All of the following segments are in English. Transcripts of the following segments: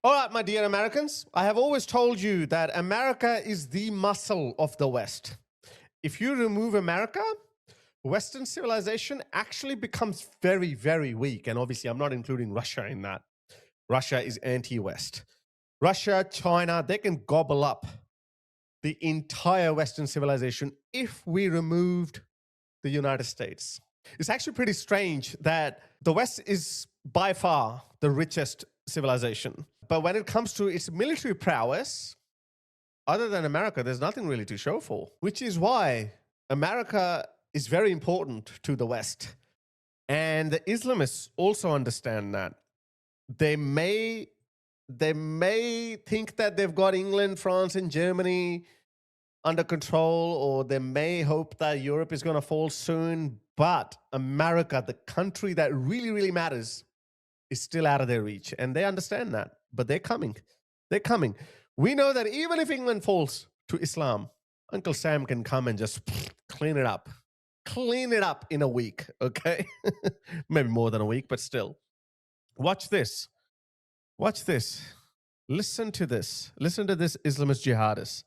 All right, my dear Americans, I have always told you that America is the muscle of the West. If you remove America, Western civilization actually becomes very, very weak. And obviously, I'm not including Russia in that. Russia is anti-West. Russia, China, they can gobble up the entire Western civilization if we removed the United States. It's actually pretty strange that the West is by far the richest civilization. But when it comes to its military prowess, other than America, there's nothing really to show for, which is why America is very important to the West. And the Islamists also understand that. They may think that they've got England, France, and Germany under control, or they may hope that Europe is going to fall soon. But America, the country that really, really matters, is still out of their reach. And they understand that. But they're coming. They're coming. We know that even if England falls to Islam, Uncle Sam can come and just clean it up. Clean it up in a week, okay? Maybe more than a week, but still. Watch this. Watch this. Listen to this. Listen to this Islamist jihadist.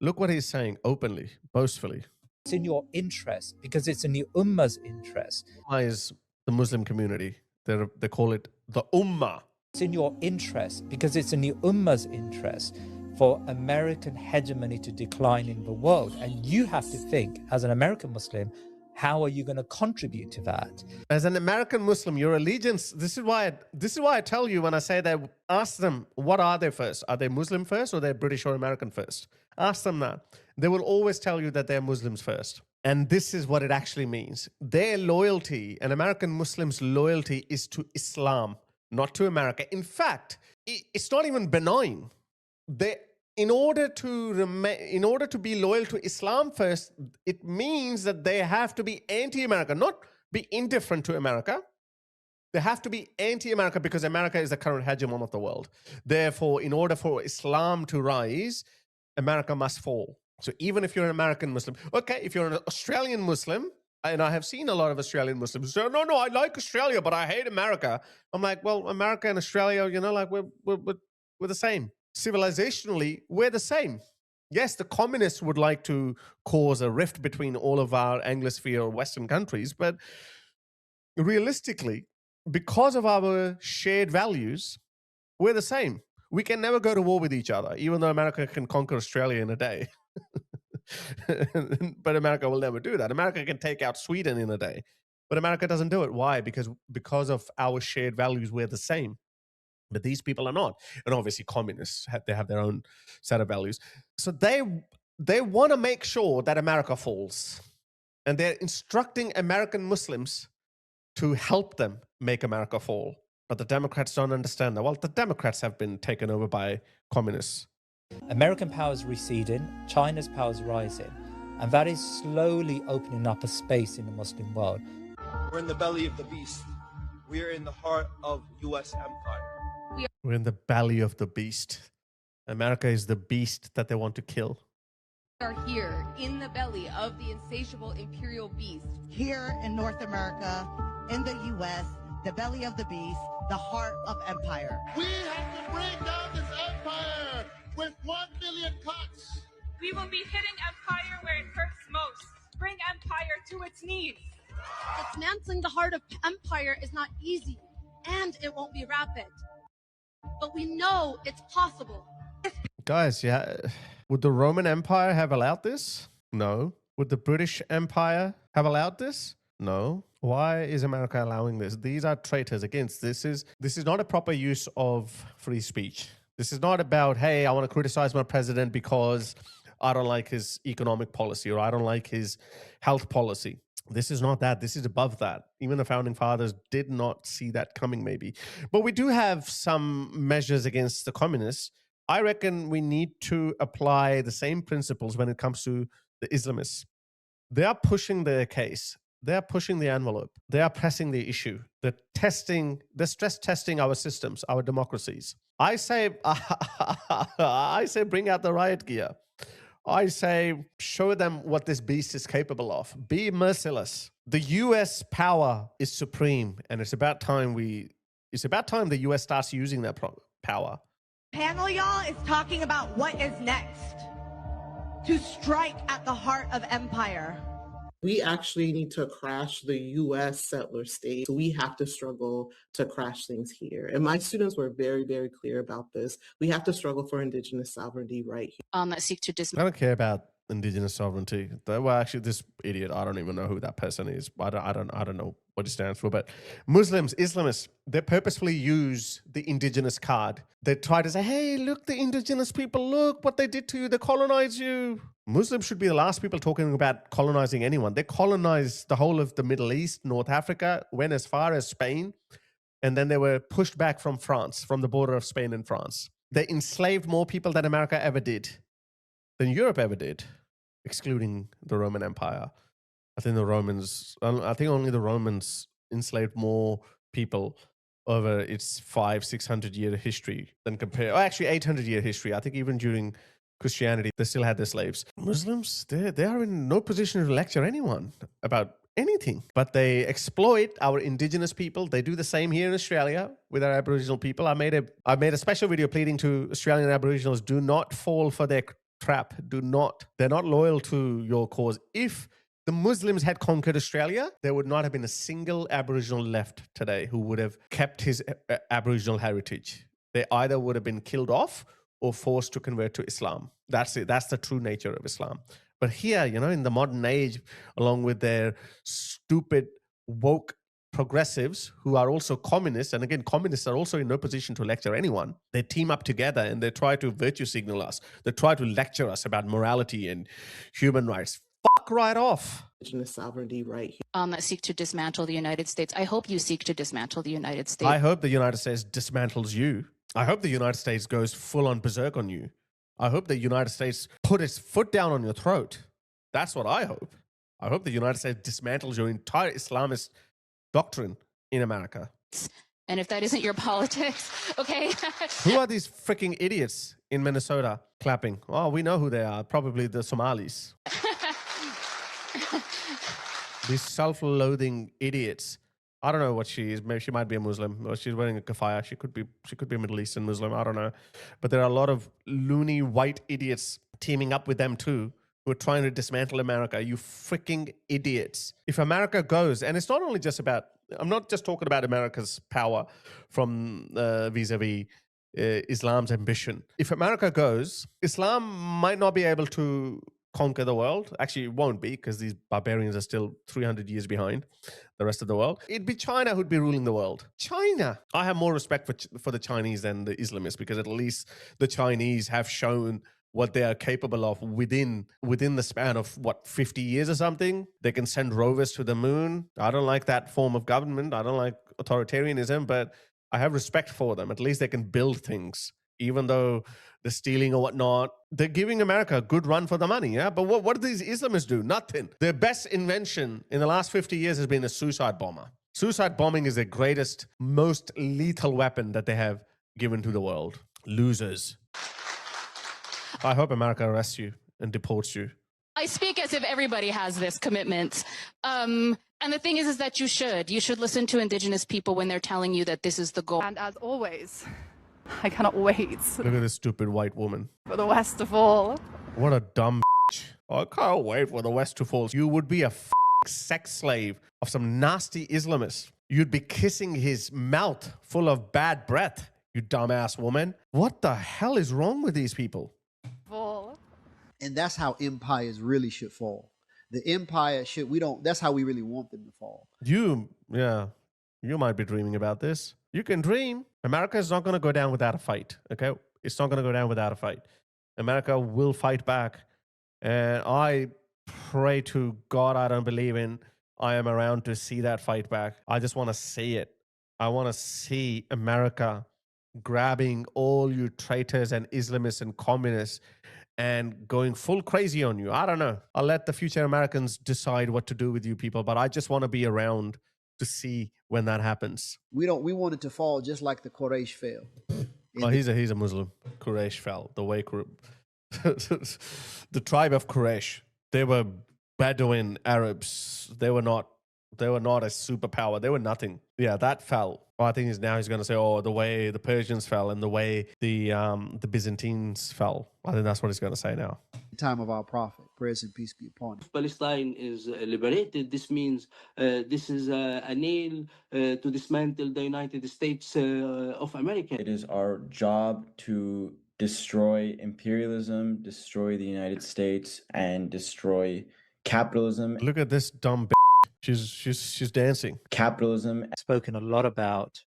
Look what he's saying openly, boastfully. It's in your interest because it's in the Ummah's interest. Why is the Muslim community? They call it the Ummah. It's in your interest because it's in the Ummah's interest for American hegemony to decline in the world. And you have to think, as an American Muslim, how are you going to contribute to that? As an American Muslim, your allegiance, this is why I tell you when I say that, ask them, what are they first? Are they Muslim first or they're British or American first? Ask them that. They will always tell you that they're Muslims first. And this is what it actually means. Their loyalty, an American Muslim's loyalty, is to Islam, not to America. In fact, it's not even benign. In order to be loyal to Islam first, it means that they have to be anti-America, not be indifferent to America. They have to be anti-America because America is the current hegemon of the world. Therefore, in order for Islam to rise, America must fall. So even if you're an American Muslim, okay, if you're an Australian Muslim, and I have seen a lot of Australian Muslims say, no, I like Australia, but I hate America. I'm like, well, America and Australia, you know, like we're the same. Civilizationally, we're the same. Yes, the communists would like to cause a rift between all of our Anglosphere or Western countries, but realistically, because of our shared values, we're the same. We can never go to war with each other, even though America can conquer Australia in a day. But America will never do that. America can take out Sweden in a day, but America doesn't do it. Why? Because of our shared values, we're the same. But these people are not. And obviously communists, they have their own set of values. So they want to make sure that America falls. And they're instructing American Muslims to help them make America fall. But the Democrats don't understand that. Well, the Democrats have been taken over by communists. American power is receding, China's power is rising. And that is slowly opening up a space in the Muslim world. We're in the belly of the beast. We are in the heart of U.S. empire. We're in the belly of the beast. America is the beast that they want to kill. We are here in the belly of the insatiable imperial beast. Here in North America, in the U.S., the belly of the beast, the heart of empire. We have to bring down this empire with 1 million cuts. We will be hitting empire where it hurts most. Bring empire to its knees. Dismantling the heart of empire is not easy, and it won't be rapid. But we know it's possible. Guys, yeah, would the Roman Empire have allowed this? No. Would the British Empire have allowed this? No. Why is America allowing this? These are traitors. Against this is not a proper use of free speech. This is not about, hey, I want to criticize my president because I don't like his economic policy or I don't like his health policy. This is not that. This is above that. Even the founding fathers did not see that coming, maybe. But we do have some measures against the communists. I reckon we need to apply the same principles when it comes to the Islamists. They are pushing their case. They are pushing the envelope. They are pressing the issue. They're stress testing our systems, our democracies. I say bring out the riot gear. I say, show them what this beast is capable of. Be merciless. The US power is supreme, and it's about time the US starts using that power. Panel, y'all, is talking about what is next to strike at the heart of empire. We actually need to crash the U.S. settler state. So we have to struggle to crash things here. And my students were very, very clear about this. We have to struggle for Indigenous sovereignty right here. That seek to I don't care about Indigenous sovereignty. Well, actually, this idiot, I don't even know who that person is. I don't know what it stands for. But Muslims, Islamists, they purposefully use the Indigenous card. They try to say, hey, look, the Indigenous people, look what they did to you. They colonized you. Muslims should be the last people talking about colonizing anyone. They colonized the whole of the Middle East, North Africa, went as far as Spain, and then they were pushed back from France, from the border of Spain and France. They enslaved more people than America ever did, than Europe ever did, excluding the Roman Empire. I think only the Romans enslaved more people over its 500-600 year history than actually 800-year history. I think even during Christianity, they still had their slaves. Muslims, they are in no position to lecture anyone about anything, but they exploit our Indigenous people. They do the same here in Australia with our Aboriginal people. I made a special video pleading to Australian Aboriginals, do not fall for their trap. They're not loyal to your cause. If the Muslims had conquered Australia, there would not have been a single Aboriginal left today who would have kept his Aboriginal heritage. They either would have been killed off or forced to convert to Islam. That's it. That's the true nature of Islam. But here, in the modern age, along with their stupid, woke progressives who are also communists, and again, communists are also in no position to lecture anyone. They team up together and they try to virtue signal us. They try to lecture us about morality and human rights. Fuck right off. Indigenous sovereignty right here. that seek to dismantle the United States. I hope you seek to dismantle the United States. I hope the United States dismantles you. I hope the United States goes full on berserk on you. I hope the United States put its foot down on your throat. That's what I hope. I hope the United States dismantles your entire Islamist doctrine in America. And if that isn't your politics, okay? Who are these freaking idiots in Minnesota clapping? Oh, we know who they are. Probably the Somalis. These self-loathing idiots. I don't know what she is. Maybe she might be a Muslim. Or she's wearing a kafaya. She could be a Middle Eastern Muslim. I don't know. But there are a lot of loony white idiots teaming up with them too, who are trying to dismantle America. You freaking idiots. If America goes, and it's not only just about, I'm not just talking about America's power from vis-a-vis Islam's ambition. If America goes, Islam might not be able to conquer the world. Actually, it won't be, because these barbarians are still 300 years behind the rest of the world. It'd be China who'd be ruling the world. China. I have more respect for the Chinese than the Islamists, because at least the Chinese have shown what they are capable of within the span of, 50 years or something. They can send rovers to the moon. I don't like that form of government. I don't like authoritarianism, but I have respect for them. At least they can build things, even though they're stealing or whatnot. They're giving America a good run for the money, yeah? But what do these Islamists do? Nothing. Their best invention in the last 50 years has been a suicide bomber. Suicide bombing is the greatest, most lethal weapon that they have given to the world. Losers. I hope America arrests you and deports you. I speak as if everybody has this commitment. And the thing is that you should listen to Indigenous people when they're telling you that this is the goal. And as always, I cannot wait Look at this stupid white woman. for the West to fall. What a dumb bitch. I can't wait for the West to fall. You would be a sex slave of some nasty Islamist. You'd be kissing his mouth full of bad breath, you dumbass woman. What the hell is wrong with these people? Fall. And that's how empires really should fall. The empire that's how we really want them to fall. You might be dreaming about this. You can dream. America is not going to go down without a fight, okay? It's not going to go down without a fight. America will fight back. And I pray to God I don't believe in. I am around to see that fight back. I just want to see it. I want to see America grabbing all you traitors and Islamists and communists and going full crazy on you. I don't know. I'll let the future Americans decide what to do with you people, but I just want to be around to see when that happens. We want it to fall just like the Quraysh fell. Oh, he's a Muslim. Quraysh fell. The tribe of Quraysh, they were Bedouin Arabs. They were not a superpower. They were nothing. Yeah, that fell. Well, I think he's going to say, oh, the way the Persians fell and the way the Byzantines fell. I think that's what he's going to say now. The time of our prophet, praise and peace be upon him. If Palestine is liberated, this means this is a nail to dismantle the United States of America. It is our job to destroy imperialism, destroy the United States, and destroy capitalism. Look at this dumb bitch. She's dancing. Capitalism. Spoken a lot about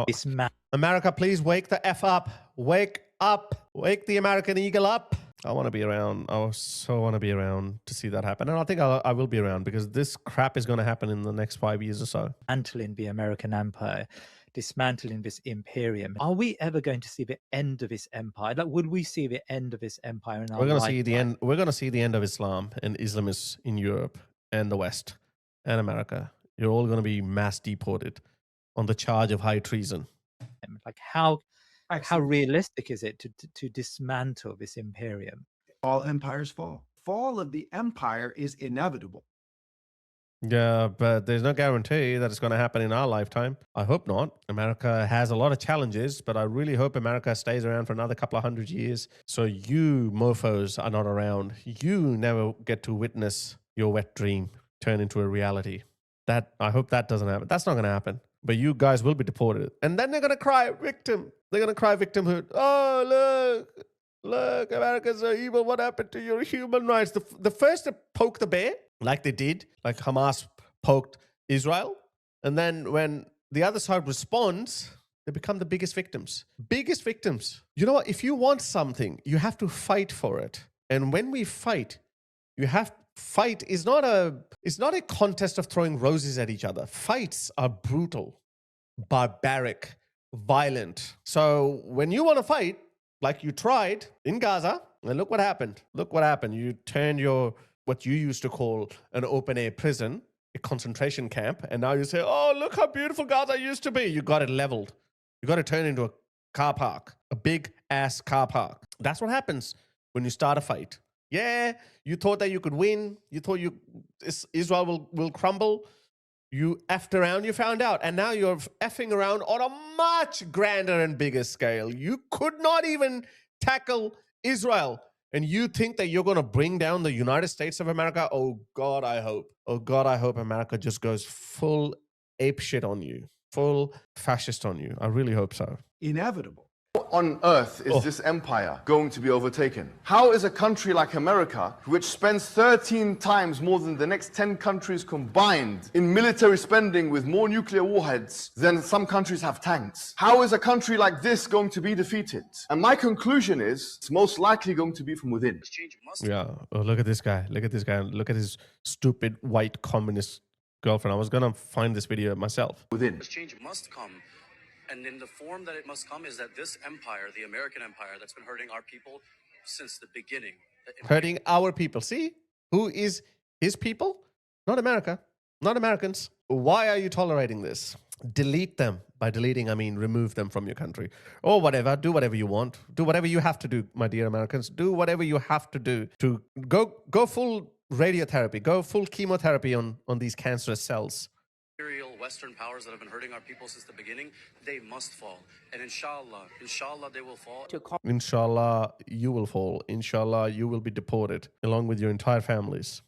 this man. America, please wake the F up. Wake up. Wake the American eagle up. I want to be around. I so want to be around to see that happen. And I think I will be around because this crap is going to happen in the next 5 years or so. Dismantling the American empire, dismantling this imperium. Are we ever going to see the end of this empire? Like, would we see the end of this empire in our We're going to lifetime? see the end. We're going to see the end of Islam and Islamists in Europe and the West and America. You're all going to be mass deported on the charge of high treason. Like, how realistic is it to dismantle this imperium? All empires fall. Fall of the empire is inevitable. Yeah, but there's no guarantee that it's going to happen in our lifetime. I hope not. America has a lot of challenges, but I really hope America stays around for another couple of 100 years. So you mofos are not around. You never get to witness your wet dream turn into a reality. I hope that doesn't happen. That's not going to happen. But you guys will be deported. And then they're going to cry victim. They're going to cry victimhood. Oh, look, America's so evil. What happened to your human rights? The first to poke the bear, like they did, like Hamas poked Israel. And then when the other side responds, they become the biggest victims. Biggest victims. You know what? If you want something, you have to fight for it. And when we fight, fight is not a contest of throwing roses at each other. Fights are brutal, barbaric, violent. So when you want to fight, like you tried in Gaza, and look what happened. Look what happened. You turned what you used to call an open-air prison, a concentration camp, and now you say, oh, look how beautiful Gaza used to be. You got it leveled. You got it turned into a car park, a big-ass car park. That's what happens when you start a fight. Yeah, you thought that you could win. You thought Israel will crumble. You effed around, you found out. And now you're effing around on a much grander and bigger scale. You could not even tackle Israel. And you think that you're going to bring down the United States of America? Oh, God, I hope. Oh, God, I hope America just goes full apeshit on you. Full fascist on you. I really hope so. Inevitable. How on earth is this empire going to be overtaken? How is a country like America, which spends 13 times more than the next 10 countries combined in military spending with more nuclear warheads than some countries have tanks? How is a country like this going to be defeated? And my conclusion is it's most likely going to be from within. Yeah. Oh, look at this guy. Look at this guy. Look at his stupid white communist girlfriend. I was going to find this video myself. Within. Change must come. And in the form that it must come is that this empire, the American empire that's been hurting our people since the beginning. Hurting our people. See? Who is his people? Not America. Not Americans. Why are you tolerating this? Delete them. By deleting, I mean remove them from your country. Or whatever. Do whatever you want. Do whatever you have to do, my dear Americans. Do whatever you have to do to go full radiotherapy. Go full chemotherapy on these cancerous cells. Imperial Western powers that have been hurting our people since the beginning, they must fall. And inshallah, they will fall. Inshallah, you will fall. Inshallah, you will be deported along with your entire families.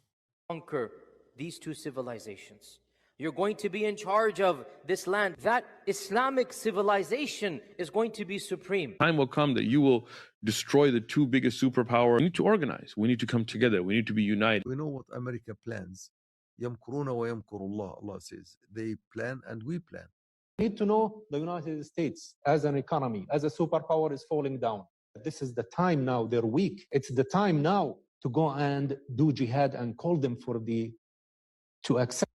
Conquer these two civilizations. You're going to be in charge of this land. That Islamic civilization is going to be supreme. Time will come that you will destroy the two biggest superpowers. We need to organize. We need to come together. We need to be united. We know what America plans. يمكرون ويمكر الله. Allah says they plan and we plan. We need to know the United States as an economy, as a superpower is falling down. This is the time now. They're weak. It's the time now to go and do jihad and call them to accept.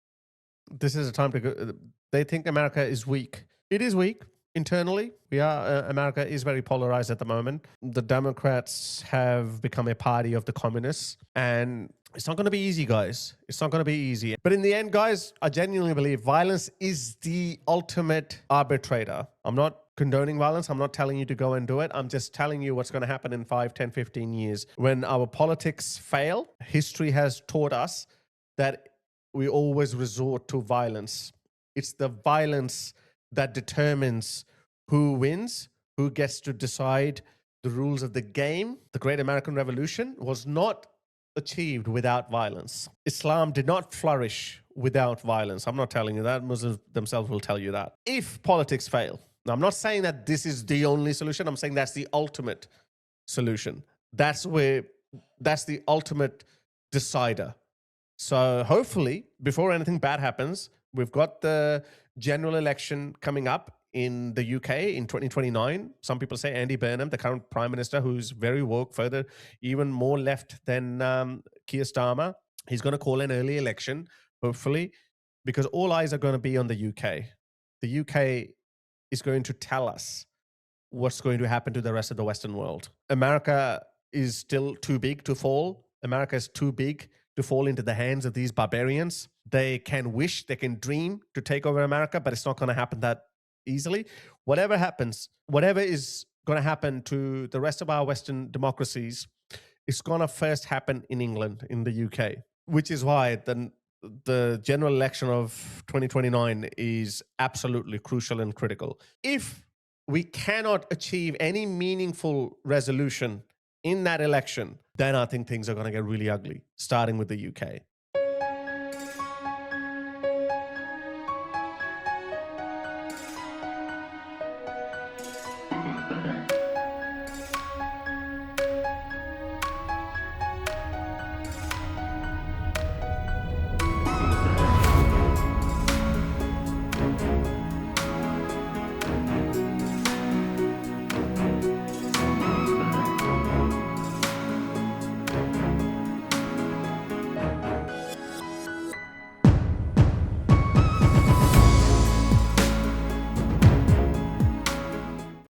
This is a time to go. They think America is weak. It is weak internally. America is very polarized at the moment. The Democrats have become a party of the communists, and it's not going to be easy, guys. It's not going to be easy. But in the end, guys, I genuinely believe violence is the ultimate arbitrator. I'm not condoning violence. I'm not telling you to go and do it. I'm just telling you what's going to happen in 5, 10, 15 years. When our politics fail, history has taught us that we always resort to violence. It's the violence that determines who wins, who gets to decide the rules of the game. The Great American Revolution was not achieved without violence. Islam did not flourish without violence. I'm not telling you that. Muslims themselves will tell you that. If politics fail, now I'm not saying that this is the only solution. I'm saying that's the ultimate solution. That's the ultimate decider. So hopefully, before anything bad happens, we've got the general election coming up in the UK in 2029. Some people say Andy Burnham, the current prime minister, who's very woke, further, even more left than Keir Starmer, he's going to call an early election, hopefully, because all eyes are going to be on the UK. The UK is going to tell us what's going to happen to the rest of the Western world. America is still too big to fall. America is too big to fall into the hands of these barbarians. They can wish, they can dream to take over America, but it's not going to happen that easily. Whatever happens, whatever is going to happen to the rest of our Western democracies, it's going to first happen in England, in the UK, which is why the general election of 2029 is absolutely crucial and critical. If we cannot achieve any meaningful resolution in that election, then I think things are going to get really ugly, starting with the UK.